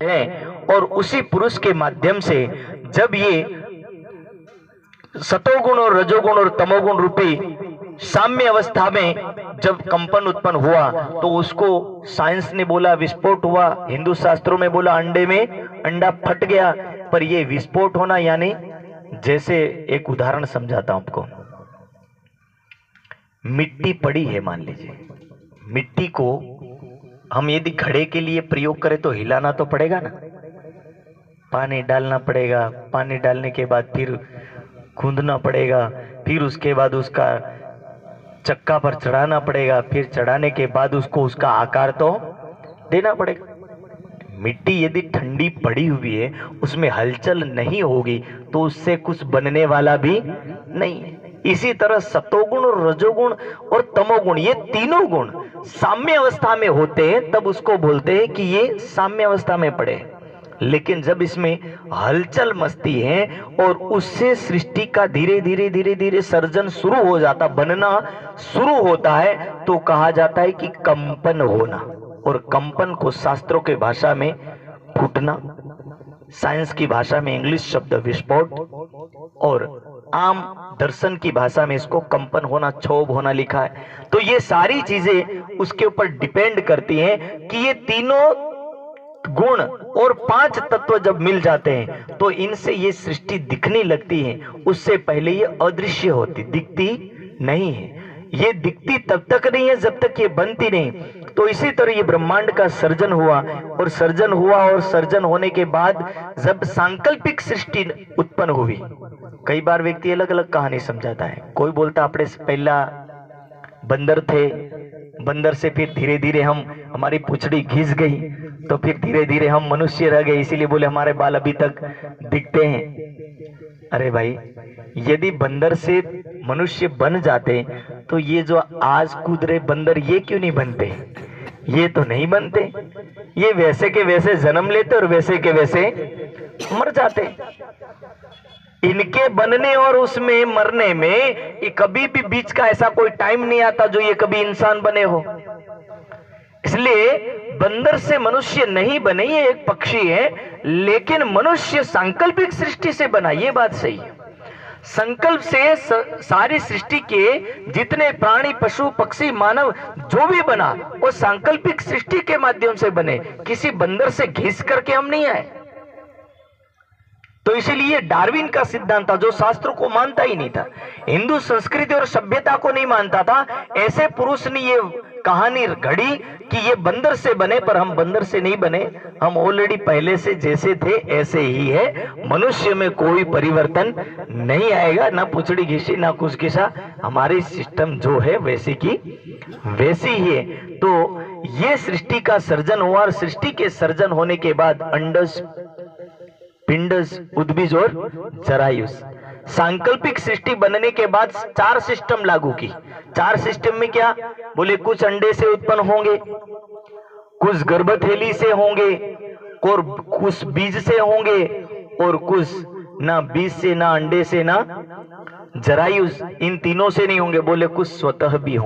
है और उसी पुरुष के माध्यम से जब ये सतोगुण और रजोगुण और तमोगुण रूपी साम्य अवस्था में जब कंपन उत्पन्न हुआ तो उसको साइंस ने बोला विस्फोट हुआ, हिंदू शास्त्रों में बोला अंडे में अंडा फट गया। पर ये विस्फोट होना यानी, जैसे एक उदाहरण समझाता हूं आपको। मिट्टी पड़ी है, मान लीजिए मिट्टी को हम यदि घड़े के लिए प्रयोग करें तो हिलाना तो पड़ेगा ना, पानी डालना पड़ेगा, पानी डालने के बाद फिर गूंदना पड़ेगा, फिर उसके बाद उसका चक्का पर चढ़ाना पड़ेगा, फिर चढ़ाने के बाद उसको उसका आकार तो देना पड़ेगा। मिट्टी यदि ठंडी पड़ी हुई है, उसमें हलचल नहीं होगी तो उससे कुछ बनने वाला भी नहीं है। इसी तरह सतोगुण और रजोगुण और तमोगुण, ये तीनों गुण साम्य अवस्था में होते हैं तब उसको बोलते हैं कि ये साम्य अवस्था में पड़े। लेकिन जब इसमें हलचल मचती है और उससे सृष्टि का धीरे धीरे धीरे धीरे सर्जन शुरू हो जाता, बनना शुरू होता है, तो कहा जाता है कि कंपन होना। और कंपन को शास्त्रों के भाषा में फूटना, साइंस की भाषा में इंग्लिश शब्द विस्फोट, और आम दर्शन की भाषा में इसको कंपन होना, क्षोभ होना लिखा है। तो ये सारी चीजें उसके ऊपर डिपेंड करती हैं कि ये तीनों गुण और 5 तत्व जब मिल जाते हैं तो इनसे ये सृष्टि दिखने लगती है। उससे पहले ये अदृश्य होती, दिखती नहीं है। ये दिखती तब तक नहीं है जब तक ये बनती नहीं। तो इसी तरह ये ब्रह्मांड का सर्जन हुआ और सर्जन हुआ और सर्जन होने के बाद जब सांकल्पिक सृष्टि उत्पन्न हुई, कई बार व्यक्ति अलग अलग कहानी समझाता है। कोई बोलता अपने से पहला बंदर थे, बंदर से फिर धीरे धीरे हमारी पूंछड़ी घिस गई, तो फिर धीरे धीरे हम मनुष्य रह गए, इसीलिए बोले हमारे बाल अभी तक दिखते हैं। अरे भाई, यदि बंदर से मनुष्य बन जाते तो ये जो आज कूद रहे बंदर ये क्यों नहीं बनते? ये तो नहीं बनते, ये वैसे के वैसे जन्म लेते और वैसे के वैसे मर जाते। इनके बनने और उसमें मरने में ये कभी भी बीच का ऐसा कोई टाइम नहीं आता जो ये कभी इंसान बने हो। इसलिए बंदर से मनुष्य नहीं बने, ये एक पक्षी है, लेकिन मनुष्य सांकल्पिक सृष्टि से बना, ये बात सही है। संकल्प से सारी सृष्टि के जितने प्राणी, पशु, पक्षी, मानव जो भी बना वो सांकल्पिक सृष्टि के माध्यम से बने, किसी बंदर से घिस करके हम नहीं आए। तो इसीलिए डार्विन का सिद्धांत था, जो शास्त्रों को मानता ही नहीं था, हिंदू संस्कृति और सभ्यता को नहीं मानता था, ऐसे पुरुष ने ये कहानी घड़ी कि ये बंदर से बने, पर हम बंदर से नहीं बने, हम ऑलरेडी पहले से जैसे थे ऐसे ही है। मनुष्य में कोई परिवर्तन नहीं आएगा, ना पूंछड़ी घिसी ना कुछ घिसा, हमारी सिस्टम जो है वैसी की वैसी ही है। तो ये सृष्टि का सर्जन हुआ और सृष्टि के सर्जन होने के बाद अंडज, पिंडज, उद्भिज और जरायुज, सांकल्पिक सृष्टि बनने के बाद 4 सिस्टम लागू की। 4 सिस्टम में क्या बोले, कुछ अंडे से उत्पन्न होंगे, कुछ गर्भथैली से होंगे, और कुछ बीज से होंगे, और कुछ ना बीज से, ना अंडे से, ना जरायुज, इन तीनों से नहीं होंगे, बोले कुछ स्वतः भी होंगे।